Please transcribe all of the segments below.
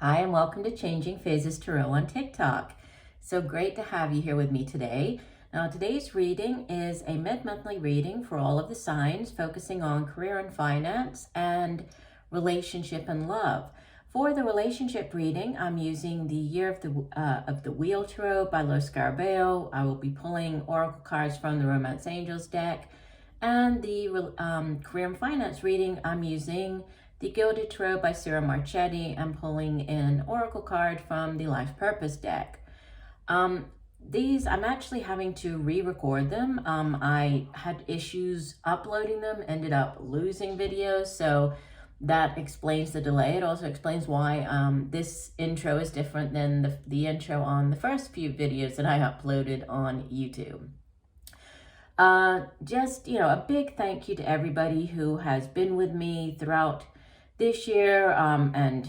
Hi, and welcome to Changing Phases Tarot on TikTok. So great to have you here with me today. Now, today's reading is a mid-monthly reading for all of the signs, focusing on career and finance and relationship and love. For the relationship reading, I'm using the Year of the Wheel Tarot by Los Scarabeo. I will be pulling oracle cards from the Romance Angels deck. And the career and finance reading, I'm using the Gilded Tarot by Sarah Marchetti and pulling an oracle card from the Life Purpose deck. These, I'm actually having to re-record them. I had issues uploading them, ended up losing videos, so that explains the delay. It also explains why this intro is different than the intro on the first few videos that I uploaded on YouTube. Just, a big thank you to everybody who has been with me throughout this year and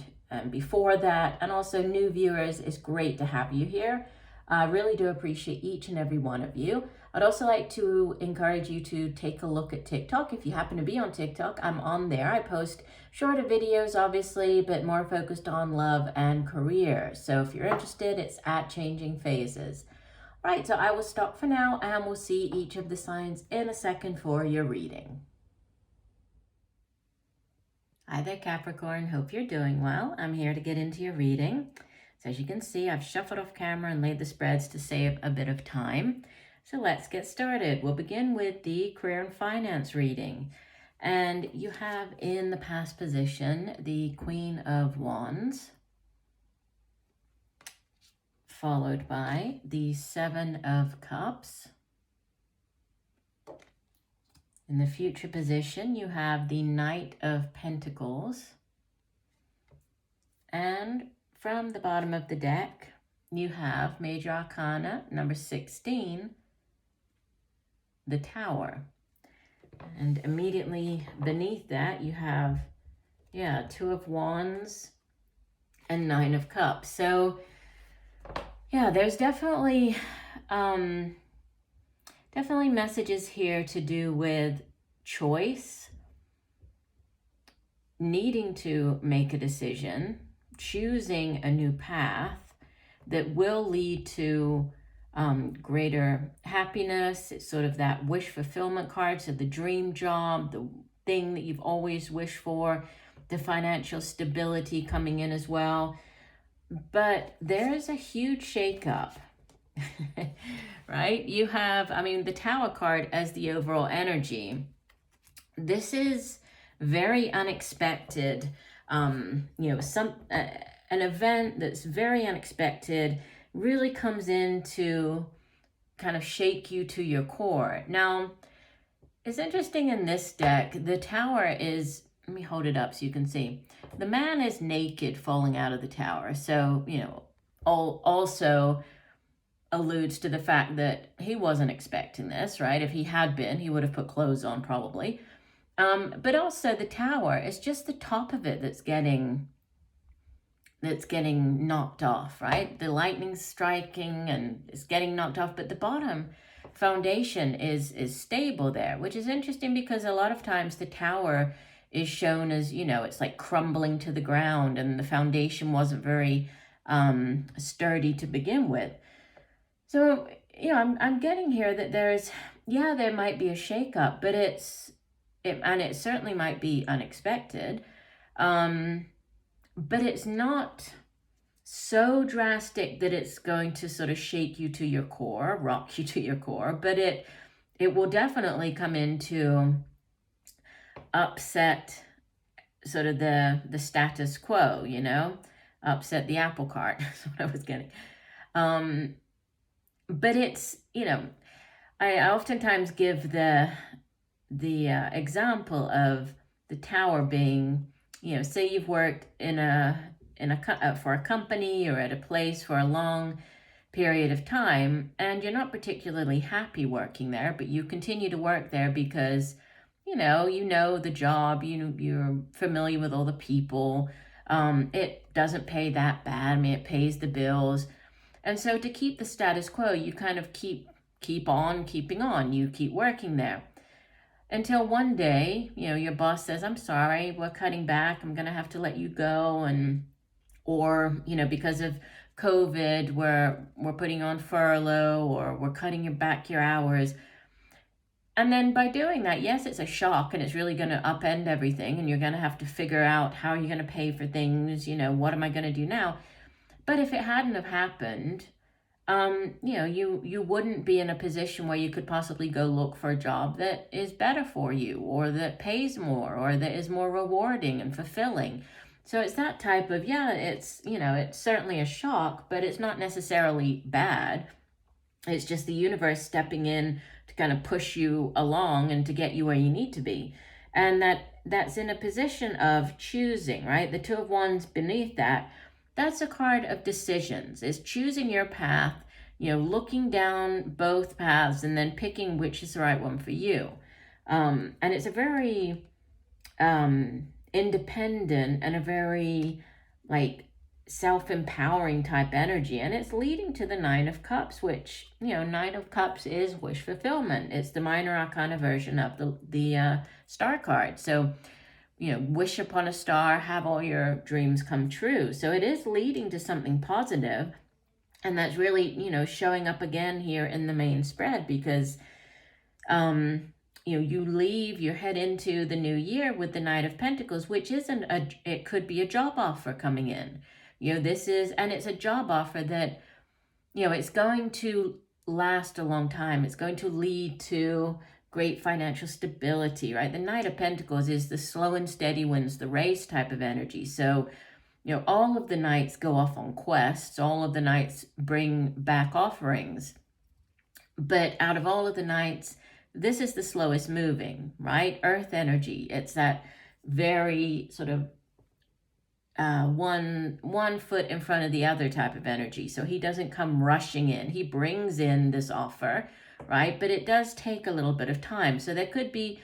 before that, and also new viewers. It's great to have you here. I really do appreciate each and every one of you. I'd also like to encourage you to take a look at TikTok. If you happen to be on TikTok, I'm on there. I post shorter videos, obviously, but more focused on love and career. So if you're interested, it's at Changing Phases. Right, so I will stop for now and we'll see each of the signs in a second for your reading. Hi there, Capricorn. Hope you're doing well. I'm here to get into your reading. So as you can see, I've shuffled off camera and laid the spreads to save a bit of time. So let's get started. We'll begin with the career and finance reading. And you have in the past position the Queen of Wands, followed by the Seven of Cups. In the future position, you have the Knight of Pentacles. And from the bottom of the deck, you have Major Arcana number 16, the Tower. And immediately beneath that, you have, Two of Wands and Nine of Cups. So, there's definitely messages here to do with choice, needing to make a decision, choosing a new path that will lead to greater happiness. It's sort of that wish fulfillment card, so the dream job, the thing that you've always wished for, the financial stability coming in as well. But there's a huge shakeup. Right? You have, the Tower card as the overall energy. This is very unexpected. An event that's very unexpected really comes in to kind of shake you to your core. Now, it's interesting in this deck, the Tower is, let me hold it up so you can see. The man is naked falling out of the tower. So, also alludes to the fact that he wasn't expecting this, right? If he had been, he would have put clothes on probably. But also the tower is just the top of it that's getting knocked off, right? The lightning's striking and it's getting knocked off, but the bottom foundation is stable there, which is interesting because a lot of times the tower is shown as, it's like crumbling to the ground and the foundation wasn't very sturdy to begin with. So, I'm getting here that there might be a shakeup, but it certainly might be unexpected. But it's not so drastic that it's going to sort of shake you to your core, rock you to your core, but it will definitely come into upset sort of the status quo, upset the apple cart. That's what I was getting. But it's, I oftentimes give the example of the tower being, say you've worked for a company or at a place for a long period of time, and you're not particularly happy working there, but you continue to work there because, you know the job, you're familiar with all the people. It doesn't pay that bad. It pays the bills. And so to keep the status quo, you kind of keep on keeping on. You keep working there. Until one day, your boss says, I'm sorry, we're cutting back. I'm going to have to let you go. or, because of COVID, we're putting on furlough, or we're cutting your hours. And then by doing that, yes, it's a shock, and it's really going to upend everything, and you're going to have to figure out how you're going to pay for things, what am I going to do now? But if it hadn't have happened, you wouldn't be in a position where you could possibly go look for a job that is better for you, or that pays more, or that is more rewarding and fulfilling. So it's that type of, it's certainly a shock, but it's not necessarily bad. It's just the universe stepping in to kind of push you along and to get you where you need to be. And that's in a position of choosing, right? The Two of Wands beneath that, that's a card of decisions. It's choosing your path, looking down both paths and then picking which is the right one for you. And it's a very independent and a very self-empowering type energy, and it's leading to the Nine of Cups, which Nine of Cups is wish fulfillment. It's the minor arcana version of the star card. So wish upon a star, have all your dreams come true. So it is leading to something positive, and that's really showing up again here in the main spread, because you head into the new year with the Knight of Pentacles, which it could be a job offer coming in. It's a job offer that, it's going to last a long time. It's going to lead to great financial stability, right? The Knight of Pentacles is the slow and steady wins the race type of energy. So, all of the knights go off on quests. All of the knights bring back offerings. But out of all of the knights, this is the slowest moving, right? Earth energy. It's that very sort of one foot in front of the other type of energy. So he doesn't come rushing in. He brings in this offer, right? But it does take a little bit of time. So there could be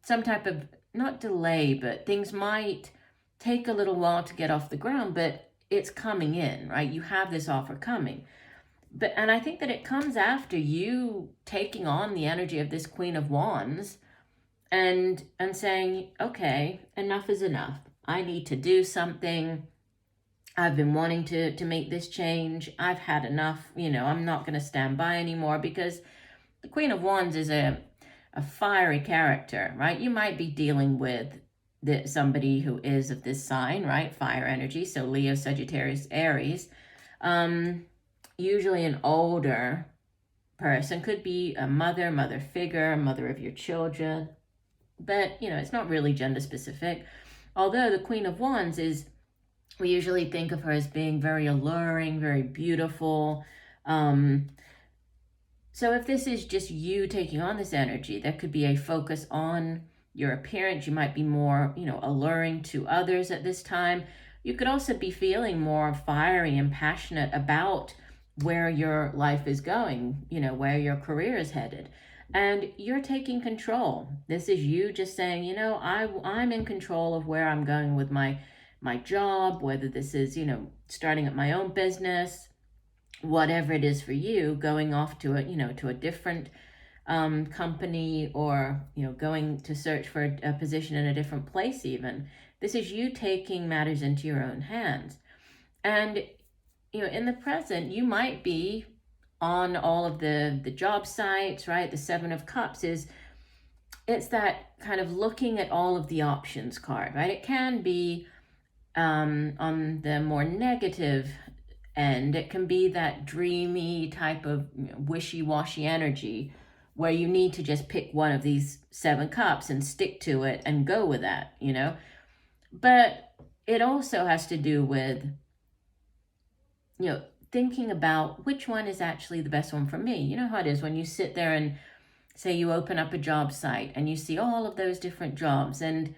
some type of, not delay, but things might take a little while to get off the ground, but it's coming in, right? You have this offer coming. And I think that it comes after you taking on the energy of this Queen of Wands and saying, okay, enough is enough. I need to do something. I've been wanting to make this change. I've had enough. I'm not going to stand by anymore, because the Queen of Wands is a fiery character, right? You might be dealing with somebody who is of this sign, right? Fire energy. So Leo, Sagittarius, Aries. Usually an older person, could be a mother figure, mother of your children. But, it's not really gender specific. Although the Queen of Wands we usually think of her as being very alluring, very beautiful. So if this is just you taking on this energy, there could be a focus on your appearance. You might be more, alluring to others at this time. You could also be feeling more fiery and passionate about where your life is going, where your career is headed. And you're taking control. This is you just saying, I'm in control of where I'm going with my job, whether this is, starting up my own business, whatever it is for you, going off to a different company, or, going to search for a position in a different place even. This is you taking matters into your own hands. And, in the present, you might be on all of the job sites, right? The Seven of Cups it's that kind of looking at all of the options card, right? It can be on the more negative end. It can be that dreamy type of wishy-washy energy where you need to just pick one of these Seven Cups and stick to it and go with that, But it also has to do with, thinking about which one is actually the best one for me. You know how it is when you sit there and say you open up a job site and you see all of those different jobs, and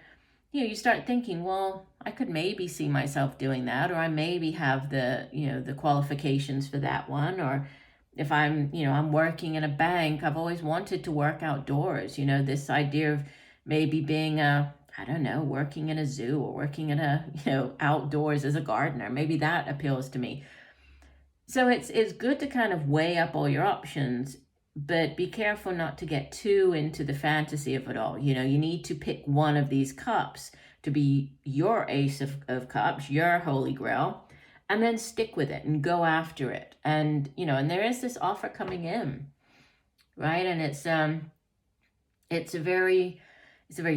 you start thinking, well, I could maybe see myself doing that, or I maybe have the qualifications for that one. Or if I'm working in a bank, I've always wanted to work outdoors. This idea of maybe being working in a zoo, or working in outdoors as a gardener, maybe that appeals to me. So it's good to kind of weigh up all your options, but be careful not to get too into the fantasy of it all. You need to pick one of these cups to be your Ace of Cups, your Holy Grail. and then stick with it and go after it. And, and there is this offer coming in, right? And it's a very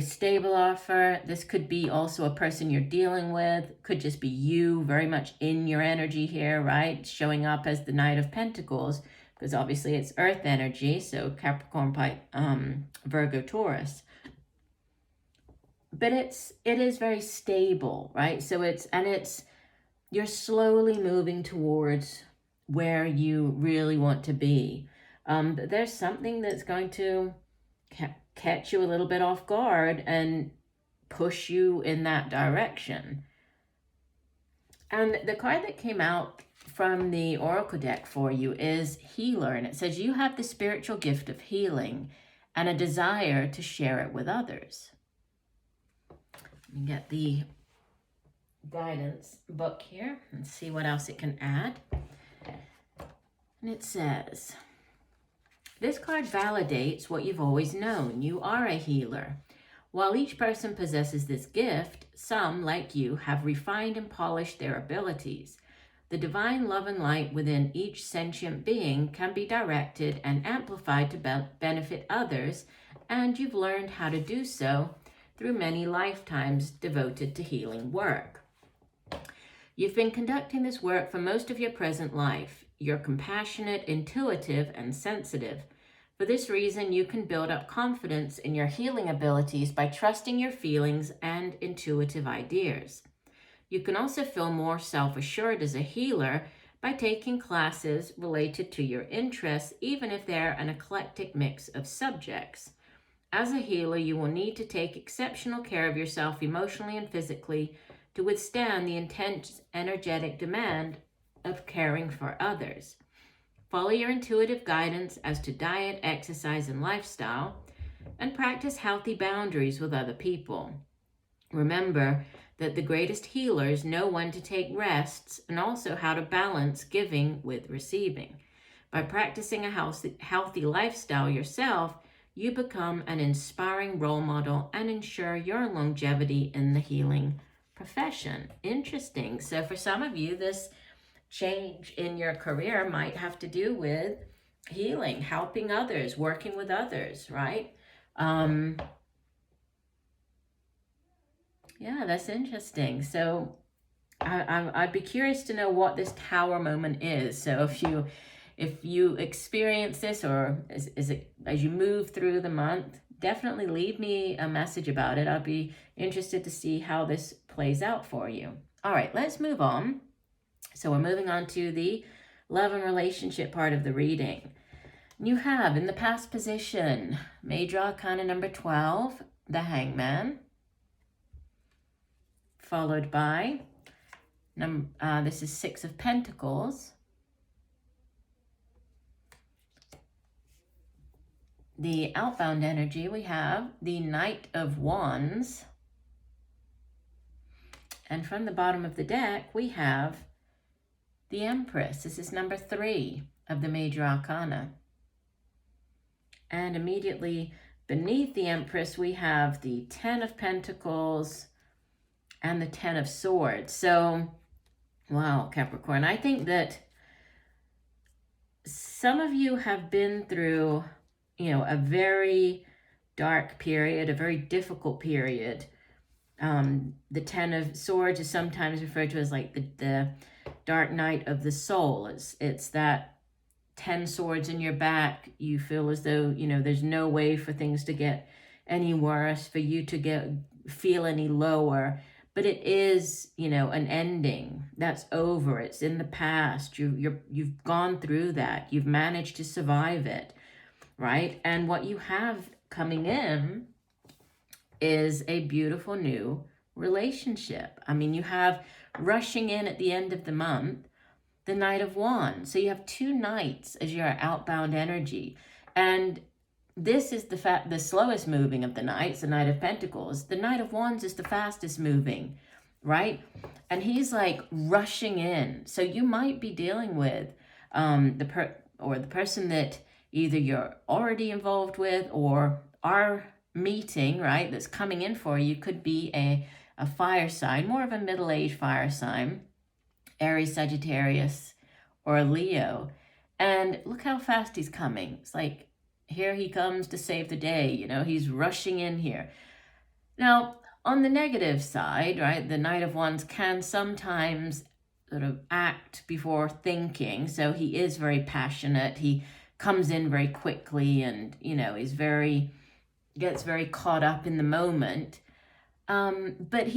stable offer. This could be also a person you're dealing with. Could just be you very much in your energy here, right? Showing up as the Knight of Pentacles, because obviously it's Earth energy. So Capricorn, Virgo, Taurus. But it is very stable, right? So you're slowly moving towards where you really want to be. But there's something that's going to catch you a little bit off guard and push you in that direction. And the card that came out from the Oracle deck for you is Healer. And it says you have the spiritual gift of healing and a desire to share it with others. Let me get the guidance book here and see what else it can add. And it says, this card validates what you've always known. You are a healer. While each person possesses this gift, some, like you, have refined and polished their abilities. The divine love and light within each sentient being can be directed and amplified to benefit others, and you've learned how to do so through many lifetimes devoted to healing work. You've been conducting this work for most of your present life. You're compassionate, intuitive, and sensitive. For this reason, you can build up confidence in your healing abilities by trusting your feelings and intuitive ideas. You can also feel more self-assured as a healer by taking classes related to your interests, even if they're an eclectic mix of subjects. As a healer, you will need to take exceptional care of yourself emotionally and physically to withstand the intense energetic demand of caring for others. Follow your intuitive guidance as to diet, exercise, and lifestyle, and practice healthy boundaries with other people. Remember that the greatest healers know when to take rests and also how to balance giving with receiving. By practicing a healthy lifestyle yourself, you become an inspiring role model and ensure your longevity in the healing profession. Interesting. So for some of you, this change in your career might have to do with healing, helping others, working with others, right? Yeah, that's interesting. So I'd be curious to know what this Tower moment is. So if you experience this, or is it as you move through the month, definitely leave me a message about it. I'd be interested to see how this plays out for you. All right, let's move on. So we're moving on to the love and relationship part of the reading. You have in the past position, Major Arcana number 12, the Hangman, followed by, this is 6 of Pentacles, the outbound energy, we have the Knight of Wands, and from the bottom of the deck, we have the Empress. This is number 3 of the Major Arcana. And immediately beneath the Empress, we have the 10 of Pentacles and the 10 of Swords. So, wow, Capricorn, I think that some of you have been through, a very dark period, a very difficult period. The 10 of Swords is sometimes referred to as like the dark night of the soul. It's that 10 swords in your back. You feel as though, there's no way for things to get any worse, for you to feel any lower. But it is, an ending. That's over. It's in the past. You've gone through that. You've managed to survive it, right? And what you have coming in is a beautiful new relationship. I mean, you have rushing in at the end of the month, the Knight of Wands. So you have 2 knights as your outbound energy. And this is the slowest moving of the knights, the Knight of Pentacles. The Knight of Wands is the fastest moving, right? And he's like rushing in. So you might be dealing with the person that either you're already involved with or are meeting, right, that's coming in for you, could be a fire sign, more of a middle-aged fire sign. Aries, Sagittarius, or a Leo. And look how fast he's coming. It's like, here he comes to save the day. You know, he's rushing in here. Now, on the negative side, right, the Knight of Wands can sometimes sort of act before thinking. So he is very passionate. He comes in very quickly and, you know, gets very caught up in the moment. But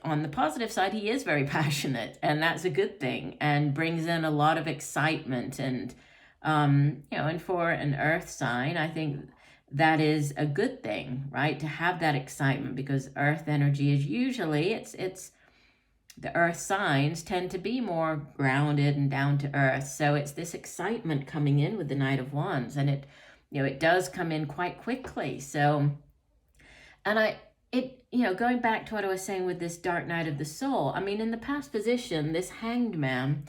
on the positive side, he is very passionate, and that's a good thing, and brings in a lot of excitement. And, you know, and for an earth sign, I think that is a good thing, right? To have that excitement, because earth energy is usually, it's the earth signs tend to be more grounded and down to earth. So it's this excitement coming in with the Knight of Wands, and it does come in quite quickly. So, and going back to what I was saying with this dark night of the soul, I mean, in the past position, this Hanged Man,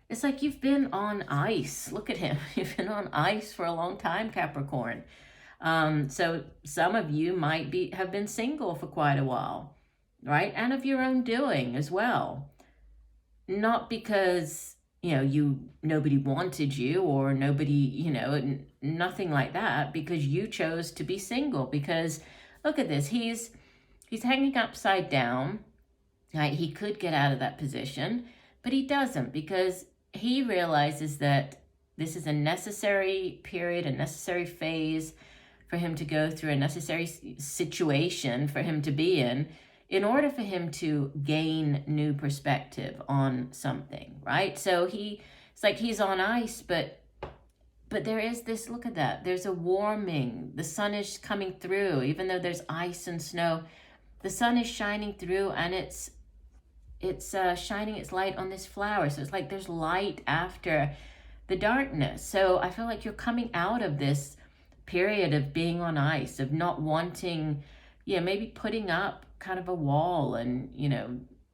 it's like you've been on ice. Look at him. You've been on ice for a long time, Capricorn. So some of you might have been single for quite a while, right? And of your own doing as well. Not because, nobody wanted you or nobody, nothing like that, because you chose to be single. Because look at this, he's hanging upside down, right? He could get out of that position, but he doesn't, because he realizes that this is a necessary period, a necessary phase for him to go through, a necessary situation for him to be in order for him to gain new perspective on something, right? So it's like he's on ice, but there is this, look at that, there's a warming. The sun is coming through, even though there's ice and snow. The sun is shining through, and it's shining its light on this flower. So it's like there's light after the darkness. So I feel like you're coming out of this period of being on ice, of not wanting, maybe putting up kind of a wall. And,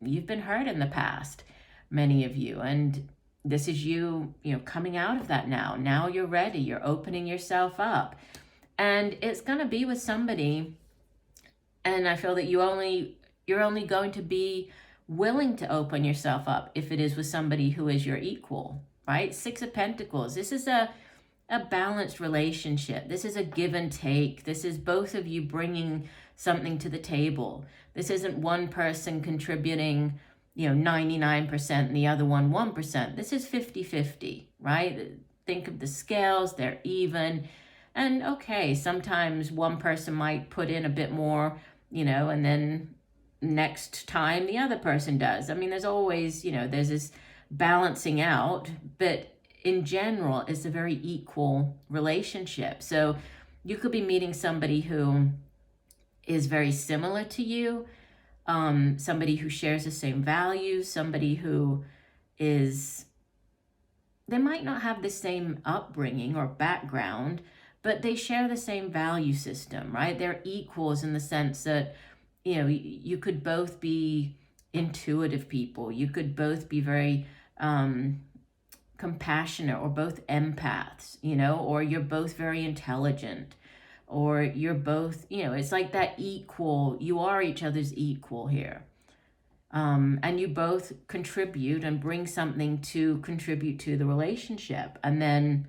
you've been hurt in the past, many of you. And this is you coming out of that now. Now you're ready. You're opening yourself up. And it's going to be with somebody. And I feel that you're only going to be willing to open yourself up if it is with somebody who is your equal, right? Six of Pentacles. This is a balanced relationship. This is a give and take. This is both of you bringing something to the table. This isn't one person contributing, 99% and the other one 1%. This is 50-50, right? Think of the scales, they're even. And okay, sometimes one person might put in a bit more, and then next time the other person does. I mean, there's always, there's this balancing out, but in general, it's a very equal relationship. So you could be meeting somebody who is very similar to you, somebody who shares the same values, somebody who they might not have the same upbringing or background, but they share the same value system, right? They're equals in the sense that, you could both be intuitive people. You could both be very compassionate, or both empaths, or you're both very intelligent, or you're both, it's like that equal, you are each other's equal here. And you both contribute and bring something to contribute to the relationship. And then,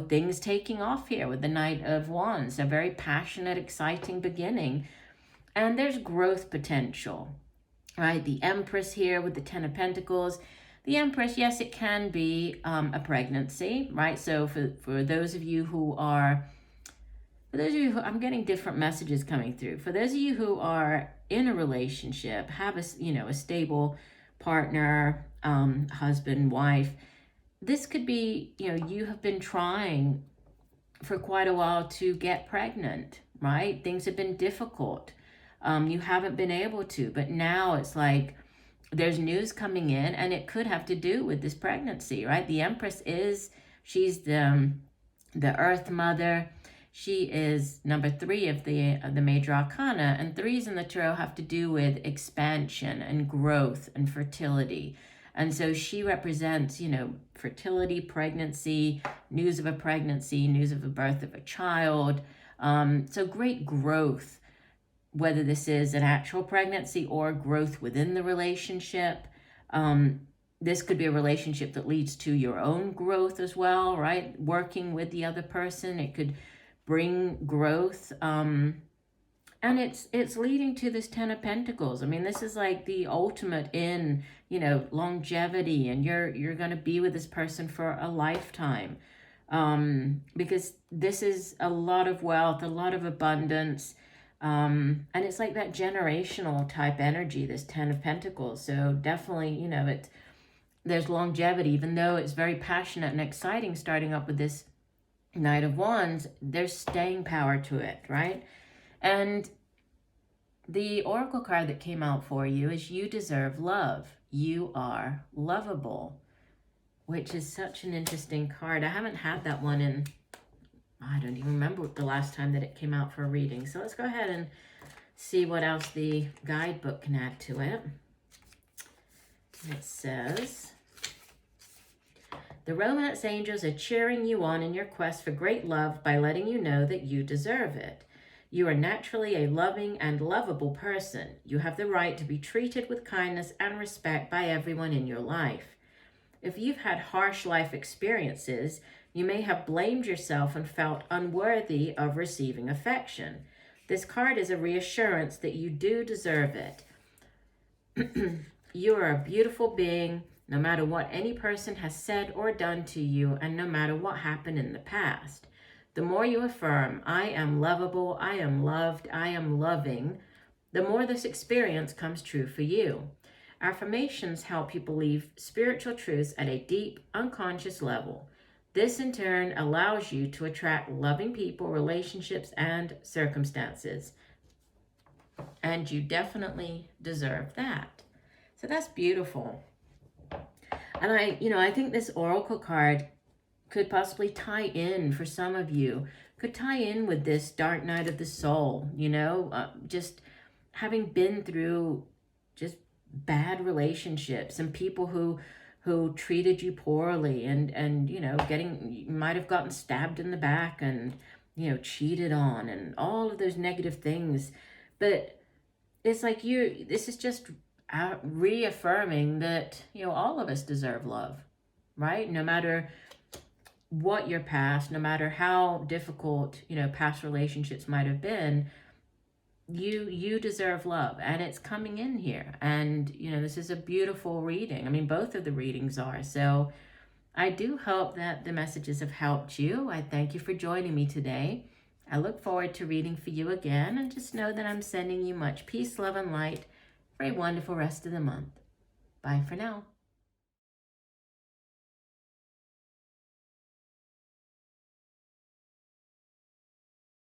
things taking off here with the Knight of Wands, a very passionate, exciting beginning. And there's growth potential, right? The Empress here with the Ten of Pentacles. The Empress, yes, it can be a pregnancy, right? So for those of you who are, I'm getting different messages coming through. For those of you who are in a relationship, have a stable partner, husband, wife, this could be, you have been trying for quite a while to get pregnant, right? Things have been difficult. You haven't been able to, but now it's like there's news coming in, and it could have to do with this pregnancy, right? The Empress she's the Earth Mother. She is number 3 of the major arcana, and 3s in the tarot have to do with expansion and growth and fertility. And so she represents, fertility, pregnancy, news of a pregnancy, news of the birth of a child. So great growth, whether this is an actual pregnancy or growth within the relationship. this could be a relationship that leads to your own growth as well, right? Working with the other person, it could bring growth. And it's leading to this Ten of Pentacles. I mean, this is like the ultimate in, you know, longevity, and you're going to be with this person for a lifetime. Because this is a lot of wealth, a lot of abundance. And it's like that generational type energy, this Ten of Pentacles. So definitely, you know, there's longevity, even though it's very passionate and exciting starting up with this Knight of Wands, there's staying power to it, right? And the oracle card that came out for you is you deserve love. You are lovable, which is such an interesting card. I haven't had that one in, I don't even remember the last time that it came out for a reading. So let's go ahead and see what else the guidebook can add to it. It says, the romance angels are cheering you on in your quest for great love by letting you know that you deserve it. You are naturally a loving and lovable person. You have the right to be treated with kindness and respect by everyone in your life. If you've had harsh life experiences, you may have blamed yourself and felt unworthy of receiving affection. This card is a reassurance that you do deserve it. You are a beautiful being, no matter what any person has said or done to you, and no matter what happened in the past. The more you affirm, I am lovable, I am loved, I am loving, the more this experience comes true for you. Affirmations help you believe spiritual truths at a deep, unconscious level. This, in turn, allows you to attract loving people, relationships, and circumstances. And you definitely deserve that. So that's beautiful. And I think this oracle card could possibly tie in for some of you, could tie in with this dark night of the soul, just having been through just bad relationships and people who treated you poorly and you might have gotten stabbed in the back and, cheated on and all of those negative things. But it's like this is just reaffirming that, all of us deserve love, right? No matter what your past, no matter how difficult, past relationships might have been, you deserve love, and it's coming in here. And, this is a beautiful reading. I mean, both of the readings are. So I do hope that the messages have helped you. I thank you for joining me today. I look forward to reading for you again, and just know that I'm sending you much peace, love, and light for a wonderful rest of the month. Bye for now.